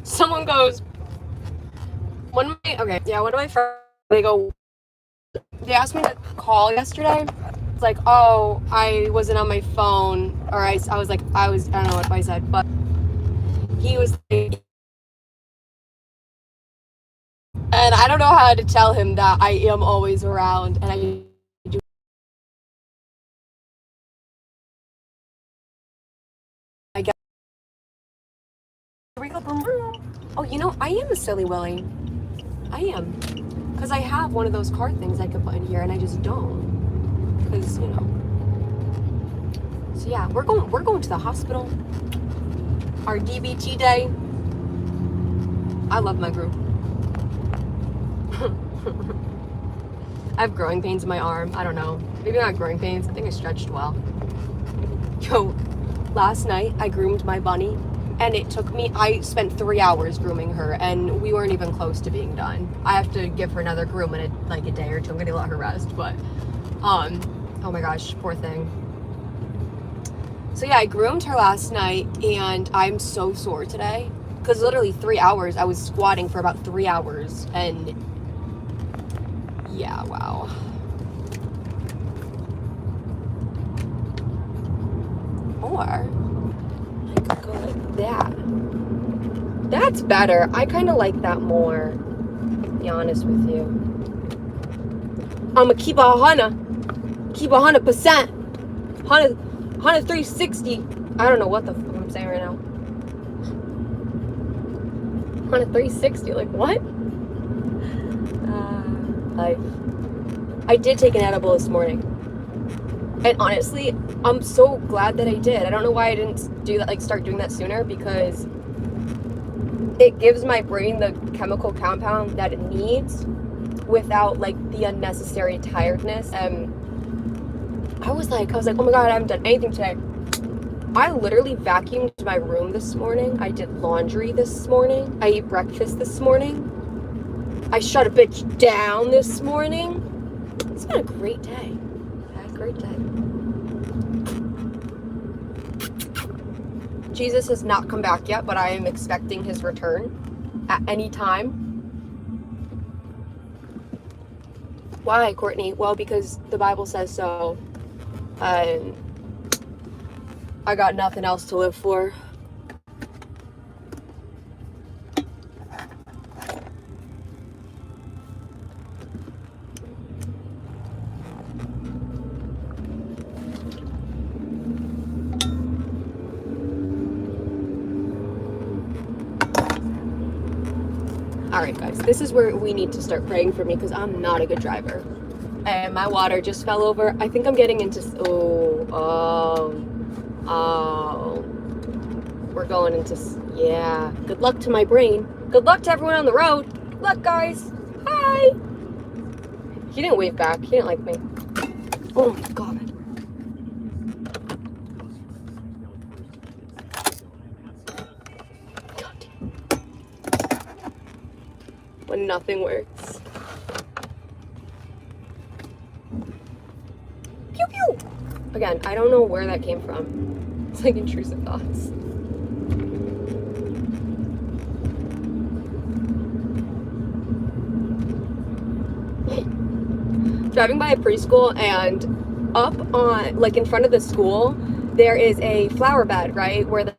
Someone goes, one of my friends, they go, they asked me to call yesterday. It's like, oh, I wasn't on my phone, or I was like, I don't know what I said, but he was like, and I don't know how to tell him that I am always around, and I do. I guess. Oh, you know, I am a silly Willy. I am. Because I have one of those car things I could put in here, and I just don't. Because, you know. So yeah, we're going to the hospital. Our DBT day. I love my group. I have growing pains in my arm. I don't know. Maybe not growing pains. I think I stretched well. Yo, last night I groomed my bunny, and I spent 3 hours grooming her, and we weren't even close to being done. I have to give her another groom in a day or two. I'm gonna let her rest, but oh my gosh, poor thing. So yeah, I groomed her last night, and I'm so sore today because literally 3 hours. I was squatting for about 3 hours, and yeah, wow. Or I could go like that. That's better. I kind of like that more, to be honest with you. I'ma keep 100%. 100, 360. I don't know what the fuck I'm saying right now. 100, 360. Like what? Life. I did take an edible this morning. And honestly, I'm so glad that I did. I don't know why I didn't do that, like start doing that sooner, because it gives my brain the chemical compound that it needs without like the unnecessary tiredness. I was like, oh my God, I haven't done anything today. I literally vacuumed my room this morning. I did laundry this morning. I ate breakfast this morning. I shut a bitch down this morning. It's been a great day. I had a great day. Jesus has not come back yet, but I am expecting his return at any time. Why, Courtney? Well, because the Bible says so. I got nothing else to live for. Alright guys, this is where we need to start praying for me, because I'm not a good driver. And my water just fell over. I think I'm getting into... We're going into... Yeah. Good luck to my brain. Good luck to everyone on the road. Good luck, guys. Hi. He didn't wave back. He didn't like me. Oh my God. When nothing works. Pew pew! Again, I don't know where that came from. It's like intrusive thoughts. Driving by a preschool, and up on, like in front of the school, there is a flower bed, right? Where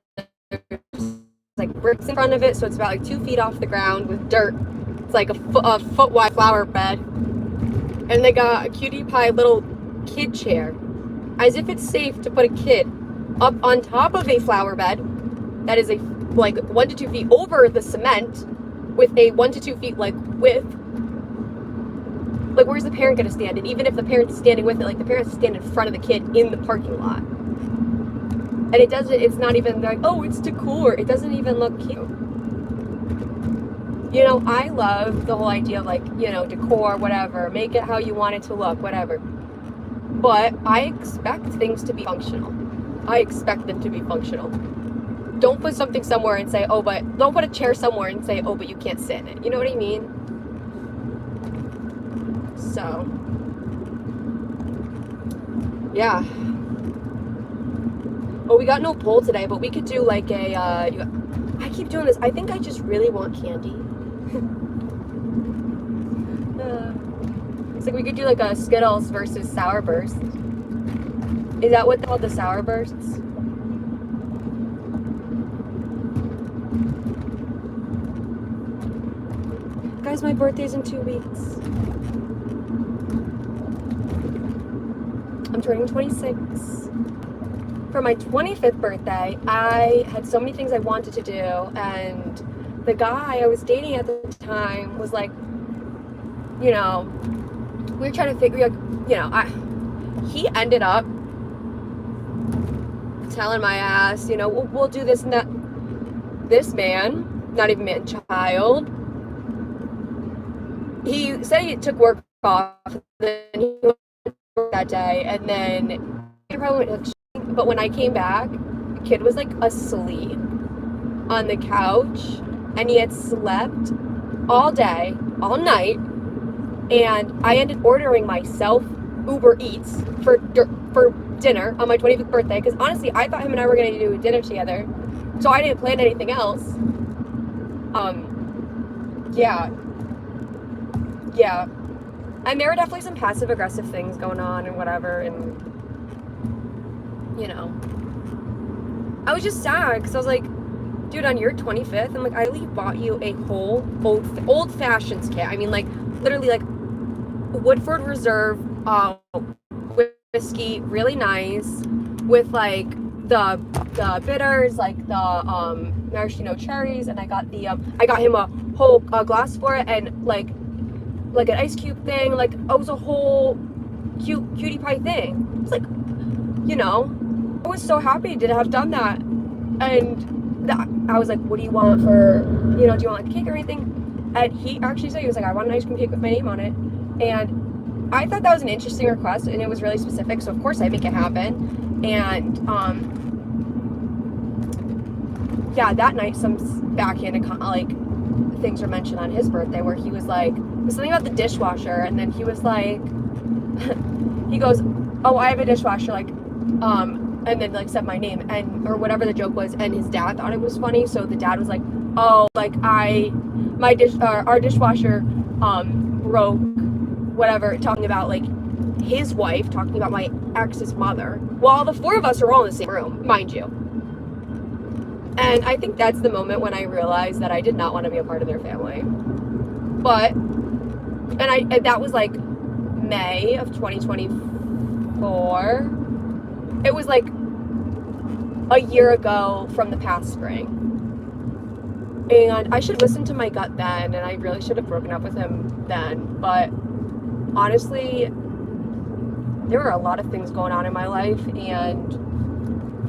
there's like bricks in front of it, so it's about like 2 feet off the ground with dirt. It's like a foot wide flower bed, and they got a cutie pie little kid chair, as if it's safe to put a kid up on top of a flower bed that is like 1 to 2 feet over the cement, with a 1 to 2 feet like width. Like, where's the parent gonna stand? And even if the parent's standing with it, like the parents stand in front of the kid in the parking lot, and it's not even like, oh, it's decor. It doesn't even look cute. You know, I love the whole idea of like, you know, decor, whatever, make it how you want it to look, whatever. But I expect things to be functional. I expect them to be functional. Don't put something somewhere and say, oh, but don't put a chair somewhere and say, oh, but you can't sit in it. You know what I mean? So, yeah. Oh, we got no poll today, but we could do like a, I keep doing this. I think I just really want candy. It's like we could do like a Skittles versus Sour Burst. Is that what they call the Sour Bursts? Guys, my birthday's in 2 weeks. I'm turning 26. For my 25th birthday, I had so many things I wanted to do, and the guy I was dating at the time was like, you know, we were trying to figure, like, you know, he ended up telling my ass, you know, we'll do this and that. This man, not even man, child, he said he took work off, then he went to work that day, and then he probably went, but when I came back, the kid was like asleep on the couch, and he had slept all day, all night, and I ended up ordering myself Uber Eats for dinner on my 25th birthday, because honestly, I thought him and I were going to do dinner together, so I didn't plan anything else. Yeah. And there were definitely some passive-aggressive things going on and whatever, and, you know, I was just sad, because I was like, dude, on your 25th, I'm like, I really bought you a whole old fashions kit. I mean, like, literally, like, Woodford Reserve whiskey, really nice, with, like, the bitters, like, the maraschino cherries, and I got him a whole glass for it, and, like an ice cube thing, like, it was a whole cutie pie thing. It's like, you know, I was so happy to have done that, and I was like, what do you want for, you know, do you want like a cake or anything? And he actually said, he was like, I want an ice cream cake with my name on it, and I thought that was an interesting request, and it was really specific, so of course I make it happen. And yeah, that night some backhanded like things were mentioned on his birthday, where he was like, something about the dishwasher, and then he was like, he goes, oh, I have a dishwasher, like, and then like said my name, and or whatever the joke was, and his dad thought it was funny, so the dad was like, oh, like our dishwasher broke, whatever, talking about like his wife, talking about my ex's mother, while the four of us are all in the same room, mind you. And I think that's the moment when I realized that I did not want to be a part of their family. But, and that was like May of 2024. It was like a year ago from the past spring. And I should listen to my gut then, and I really should have broken up with him then. But honestly, there were a lot of things going on in my life, and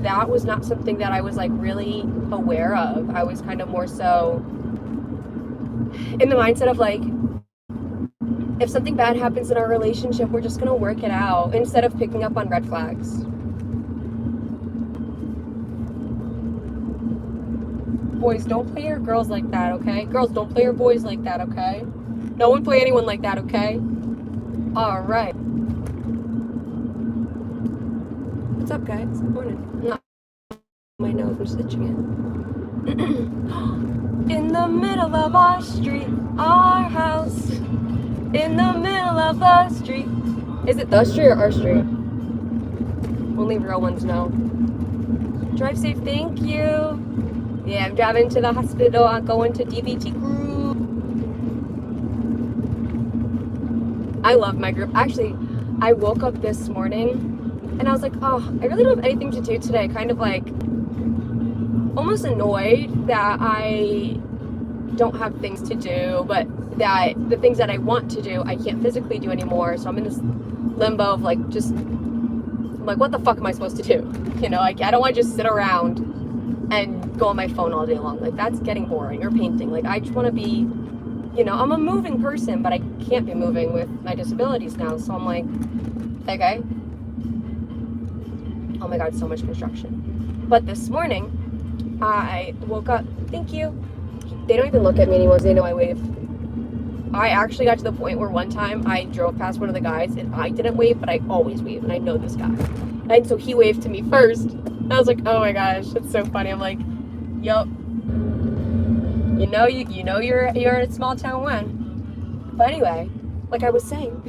that was not something that I was like really aware of. I was kind of more so in the mindset of like, if something bad happens in our relationship, we're just gonna work it out, instead of picking up on red flags. Boys, don't play your girls like that, okay? Girls, don't play your boys like that, okay? No one play anyone like that, okay? Alright. What's up, guys? Good morning. Not my nose, I'm just itching it. In the middle of our street, our house. In the middle of the street. Is it the street or our street? Only real ones know. Drive safe, thank you. Yeah, I'm driving to the hospital. I'm going to DBT group. I love my group. Actually, I woke up this morning and I was like, oh, I really don't have anything to do today. Kind of like almost annoyed that I don't have things to do, but that the things that I want to do, I can't physically do anymore. So I'm in this limbo of like, just like, what the fuck am I supposed to do? You know, like, I don't want to just sit around and go on my phone all day long. Like, that's getting boring. Or painting. Like, I just want to be, you know, I'm a moving person, but I can't be moving with my disabilities now. So I'm like, okay. Oh my God, so much construction. But this morning, I woke up, thank you. They don't even look at me anymore, they know I wave. I actually got to the point where one time I drove past one of the guys and I didn't wave, but I always wave, and I know this guy. And so he waved to me first. And I was like, oh my gosh, that's so funny. I'm like, yup. You know you're in a small town when. But anyway, like I was saying.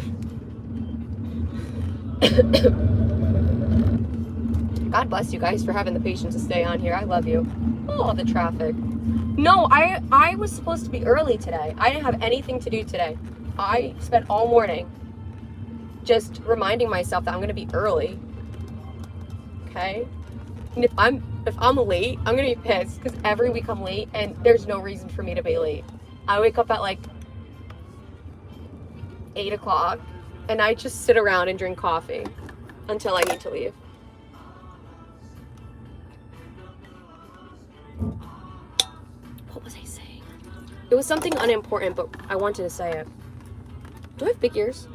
God bless you guys for having the patience to stay on here. I love you. Oh, the traffic. No, I was supposed to be early today. I didn't have anything to do today. I spent all morning just reminding myself that I'm gonna be early. Okay? And if I'm late, I'm gonna be pissed because every week I'm late and there's no reason for me to be late. I wake up at like 8 o'clock and I just sit around and drink coffee until I need to leave. What was I saying? It was something unimportant, but I wanted to say it. Do I have big ears?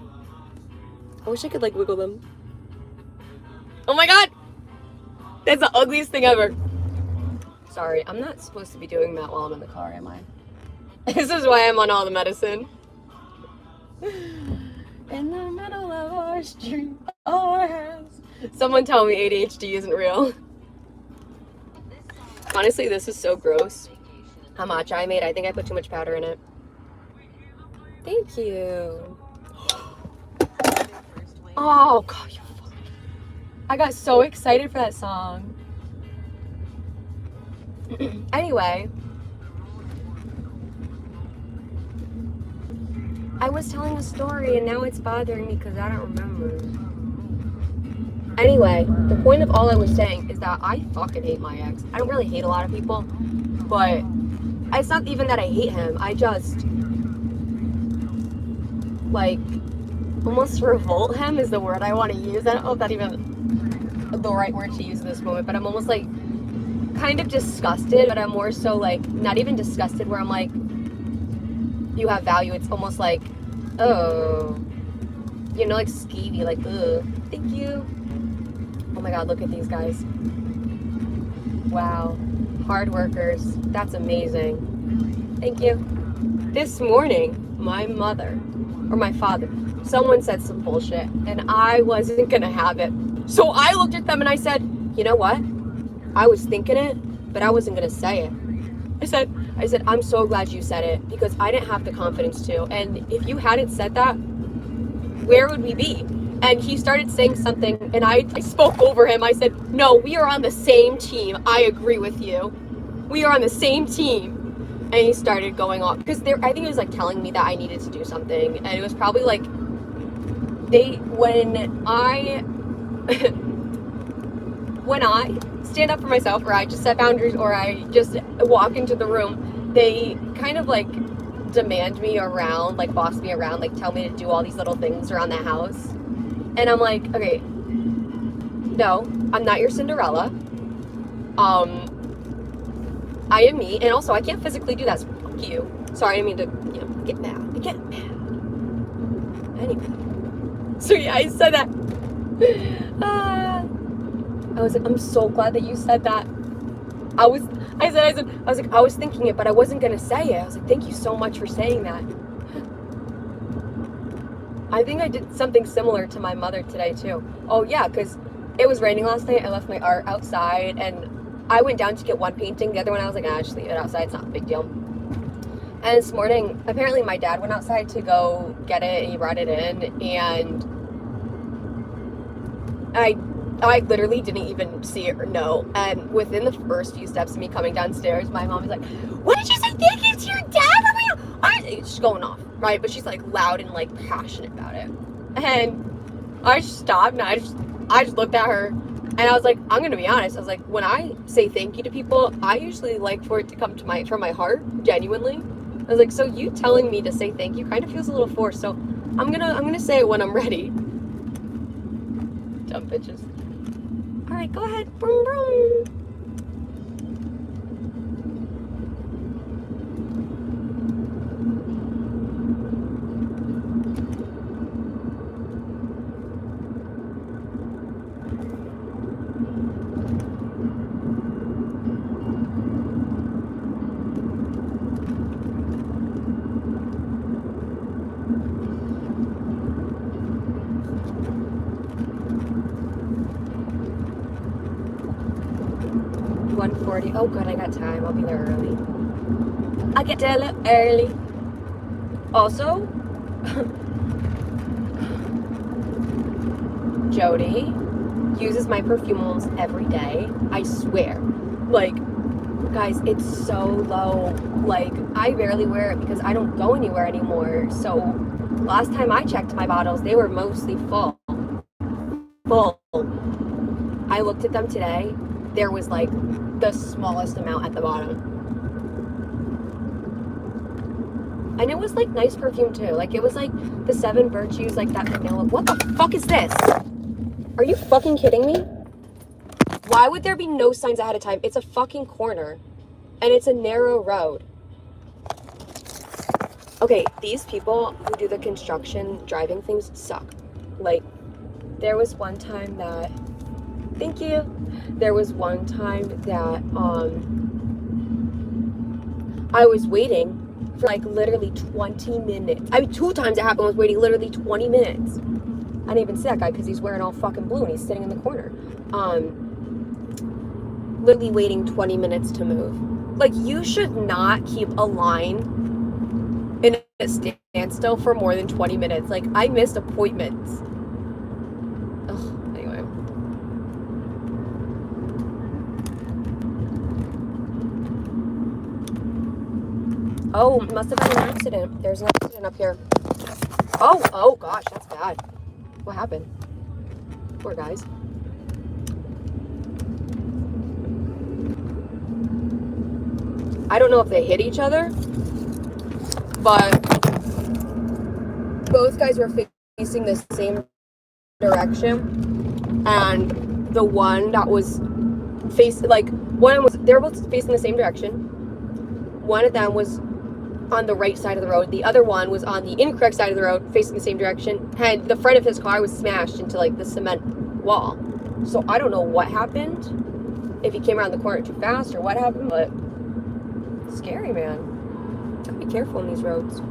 I wish I could like wiggle them. Oh my god! That's the ugliest thing ever. Sorry, I'm not supposed to be doing that while I'm in the car, am I? This is why I'm on all the medicine. In the middle of our street, our hands. Someone tell me ADHD isn't real. Honestly, this is so gross. How much I made, I think I put too much powder in it. Thank you. Oh, God, you fuck. I got so excited for that song. Anyway. I was telling a story and now it's bothering me because I don't remember. Anyway, the point of all I was saying is that I fucking hate my ex. I don't really hate a lot of people, but it's not even that I hate him. I just, like, almost revolt him is the word I want to use. I don't know if that's even the right word to use in this moment, but I'm almost like kind of disgusted, but I'm more so like not even disgusted where I'm like, you have value. It's almost like, oh, you know, like skeevy, like, ugh, thank you. Oh my god, look at these guys. Wow. Hard workers. That's amazing. Thank you. This morning, my mother, or my father, someone said some bullshit, and I wasn't gonna have it. So I looked at them and I said, you know what? I was thinking it, but I wasn't gonna say it. I said, I'm so glad you said it because I didn't have the confidence to. And if you hadn't said that, where would we be? And he started saying something and I spoke over him. I said, no, we are on the same team. I agree with you. We are on the same team. And he started going off because I think he was like telling me that I needed to do something. And it was probably like, when I stand up for myself, or I just set boundaries, or I just walk into the room, they kind of like demand me around, like boss me around, like tell me to do all these little things around the house. And I'm like, okay, no, I'm not your Cinderella. I am me, and also I can't physically do that, so fuck you. Sorry, I didn't mean to, get mad. I get mad. Anyway. So yeah, I said that. I was like, I'm so glad that you said that. I was thinking it, but I wasn't gonna say it. I was like, thank you so much for saying that. I think I did something similar to my mother today too. Oh yeah, because it was raining last night. I left my art outside and I went down to get one painting. The other one I was like, just leave it outside. It's not a big deal. And this morning, apparently my dad went outside to go get it and he brought it in, and I literally didn't even see it or know. And within the first few steps of me coming downstairs, my mom was like, what did you say thank you to your dad? She's going off, right? But she's like loud and like passionate about it. And I just stopped and I just looked at her and I was like, I'm gonna be honest. I was like, when I say thank you to people, I usually like for it to come from my heart, genuinely. I was like, so you telling me to say thank you kind of feels a little forced. So I'm gonna say it when I'm ready. Dumb bitches. All right, go ahead. Vroom, vroom. Oh good, I got time. I'll be there early. I get there a little early. Also, Jody uses my perfume almost every day. I swear. Like, guys, it's so low. Like, I barely wear it because I don't go anywhere anymore. So, last time I checked my bottles, they were mostly full. I looked at them today. There was like the smallest amount at the bottom. And it was like nice perfume too. Like, it was like the 7 Virtues, like that vanilla. What the fuck is this? Are you fucking kidding me? Why would there be no signs ahead of time? It's a fucking corner. And it's a narrow road. Okay, these people who do the construction driving things suck. Like, there was one time that... Thank you. There was one time that I was waiting for like literally 20 minutes. I mean, 2 times it happened. I was waiting literally 20 minutes. I didn't even see that guy because he's wearing all fucking blue and he's sitting in the corner. Literally waiting 20 minutes to move. Like, you should not keep a line in a standstill for more than 20 minutes. Like, I missed appointments. Ugh, anyway. Oh, it must have been an accident. There's an accident up here. Oh gosh, that's bad. What happened? Poor guys. I don't know if they hit each other, but both guys were facing the same direction, and the one that was facing, like, they were both facing the same direction. One of them was on the right side of the road. The other one was on the incorrect side of the road, facing the same direction, and the front of his car was smashed into, like, the cement wall. So I don't know what happened, if he came around the corner too fast or what happened, but scary, man. Gotta be careful on these roads.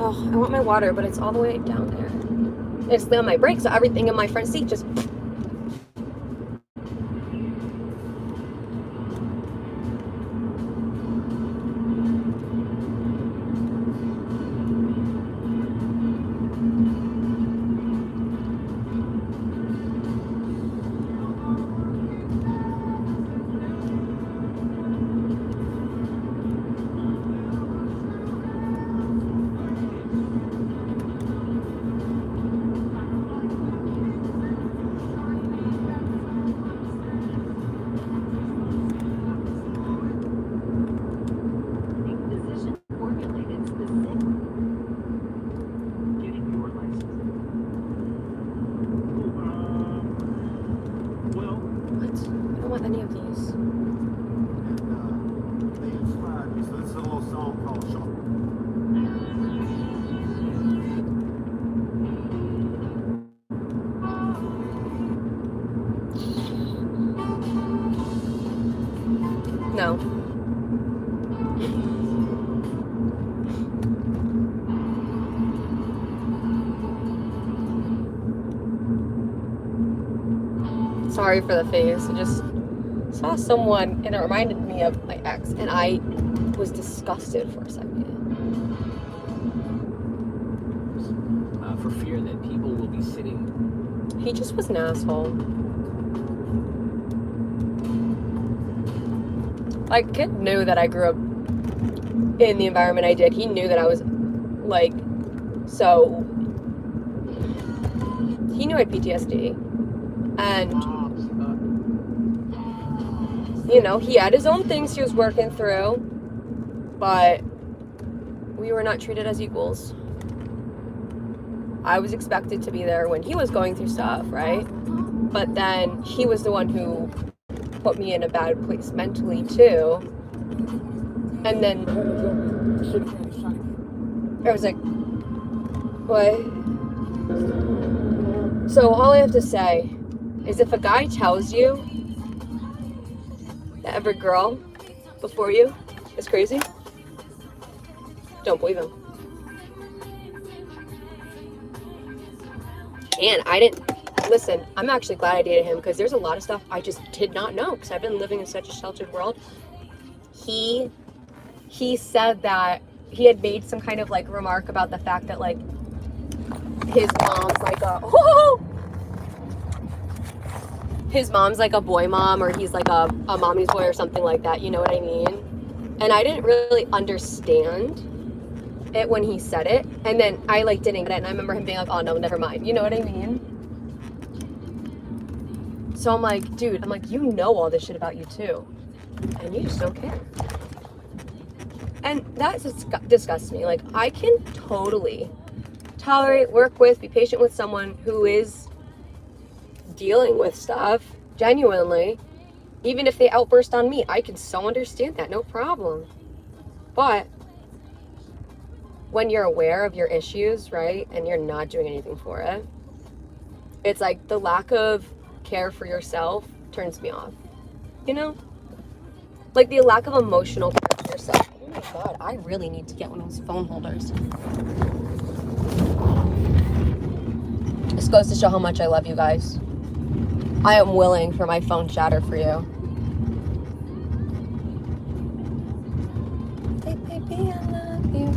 Oh, I want my water, but it's all the way down there. I just slammed my brakes, so everything in my front seat just... any of these. So this is a little song called Shop. No. Sorry for the face. I just saw someone and it reminded me of my ex, and I was disgusted for a second. For fear that people will be sitting. He just was an asshole. Like, kid knew that I grew up in the environment I did. He knew that I was, like, so... He knew I had PTSD. And, you know, he had his own things he was working through, but we were not treated as equals. I was expected to be there when he was going through stuff, right? But then he was the one who put me in a bad place mentally too. And then I was like, what? So all I have to say is if a guy tells you that every girl before you is crazy, don't believe him. And I didn't, listen, I'm actually glad I dated him because there's a lot of stuff I just did not know because I've been living in such a sheltered world. He said that he had made some kind of like remark about the fact that like his mom's like a boy mom, or he's like a mommy's boy or something like that, you know what I mean? And I didn't really understand it when he said it, and then I like didn't get it, and I remember him being like, oh no, never mind, you know what I mean? So I'm like, dude, I'm like, you know all this shit about you too, and you just don't care. And that disgusts me. Like, I can totally tolerate, work with, be patient with someone who is dealing with stuff genuinely, even if they outburst on me. I can so understand that, no problem. But when you're aware of your issues, right, and you're not doing anything for it, it's like the lack of care for yourself turns me off, you know? Like the lack of emotional care for yourself. Oh my God, I really need to get one of those phone holders. This goes to show how much I love you guys. I am willing for my phone shatter for you. Hey, baby, I love you.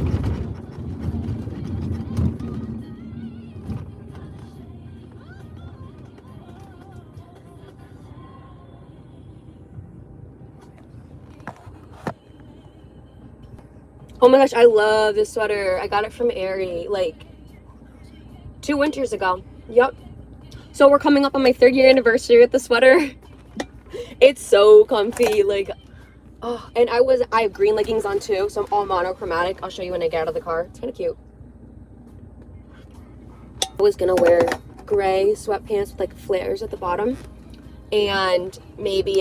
Oh my gosh, I love this sweater. I got it from Aerie like 2 winters ago. Yep. So we're coming up on my 3rd year anniversary with the sweater. It's so comfy, like, oh, and I have green leggings on too, so I'm all monochromatic. I'll show you when I get out of the car. It's kind of cute. I was gonna wear gray sweatpants with like flares at the bottom, and maybe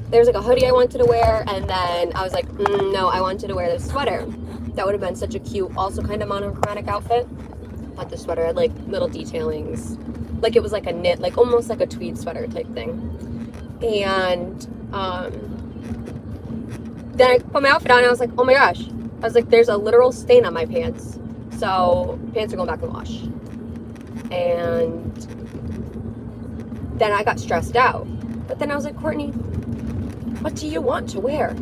there's like a hoodie I wanted to wear, and then I was like, no, I wanted to wear this sweater. That would have been such a cute, also kind of monochromatic outfit. But the sweater had like little detailings, like it was like a knit, like almost like a tweed sweater type thing. And then I put my outfit on and I was like, oh my gosh. I was like, there's a literal stain on my pants. So pants are going back in the wash. And then I got stressed out. But then I was like, Courtney, what do you want to wear?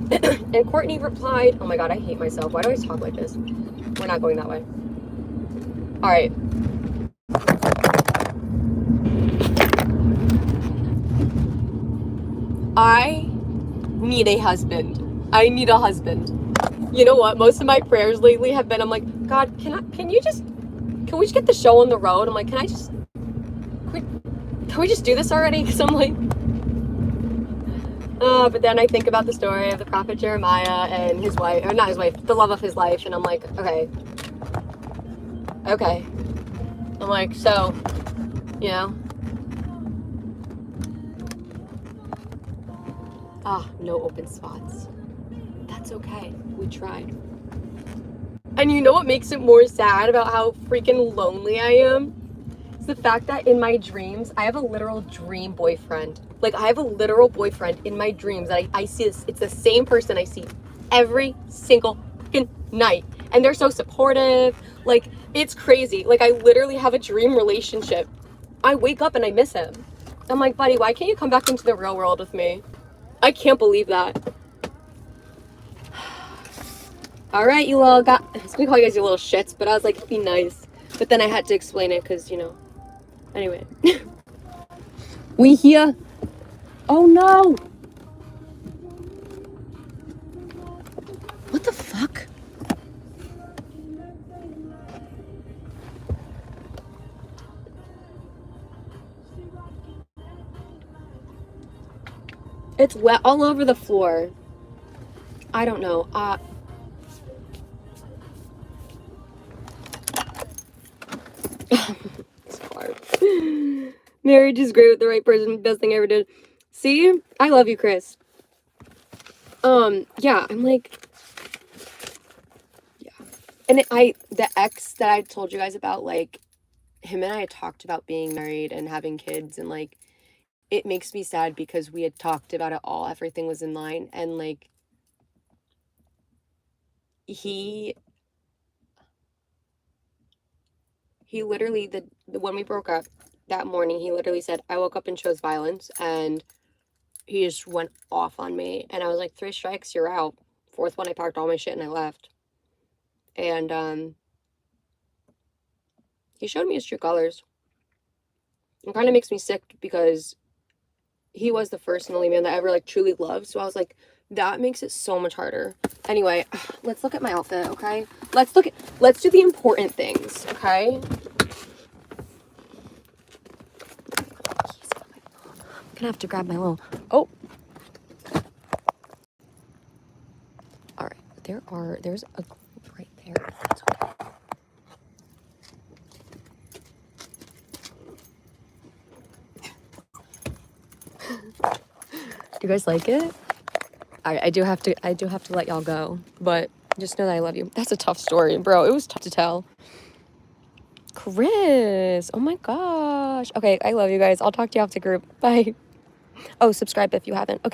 And Courtney replied, oh my God, I hate myself. Why do I talk like this? We're not going that way. All right. I need a husband. I need a husband. You know what? Most of my prayers lately have been, I'm like, God, can we just get the show on the road? I'm like, can we just do this already? Because I'm like, but then I think about the story of the prophet Jeremiah and his wife, or not his wife, the love of his life, and I'm like, okay. I'm like, so, you know. No open spots. That's okay. We tried. And you know what makes it more sad about how freaking lonely I am? It's the fact that in my dreams, I have a literal dream boyfriend. Like, I have a literal boyfriend in my dreams that I see this. It's the same person I see every single fucking night. And they're so supportive. Like, it's crazy. Like, I literally have a dream relationship. I wake up and I miss him. I'm like, buddy, why can't you come back into the real world with me? I can't believe that. All right, you little I was gonna call you guys your little shits, but I was like, be nice. But then I had to explain it because, you know. Anyway. We here. Oh no. What the fuck? It's wet all over the floor. I don't know. It's hard. Marriage is great with the right person. Best thing I ever did. See? I love you, Chris. Yeah, I'm like, yeah. And the ex that I told you guys about, like, him and I had talked about being married and having kids, and like, it makes me sad because we had talked about it all. Everything was in line, and like, he literally, when we broke up that morning, he literally said, I woke up and chose violence, and he just went off on me. And I was like, 3 strikes, you're out. 4th one, I packed all my shit and I left. And he showed me his true colors. It kind of makes me sick because he was the first and only man that I ever like truly loved. So I was like, that makes it so much harder. Anyway, let's look at my outfit, okay? Let's do the important things, okay? I'm gonna have to grab my little, oh. All right, there's a group right there. That's okay. Do you guys like it? I do have to let y'all go, but just know that I love you. That's a tough story, bro. It was tough to tell. Chris, oh my gosh. Okay, I love you guys. I'll talk to you after group. Bye. Oh, subscribe if you haven't. Okay.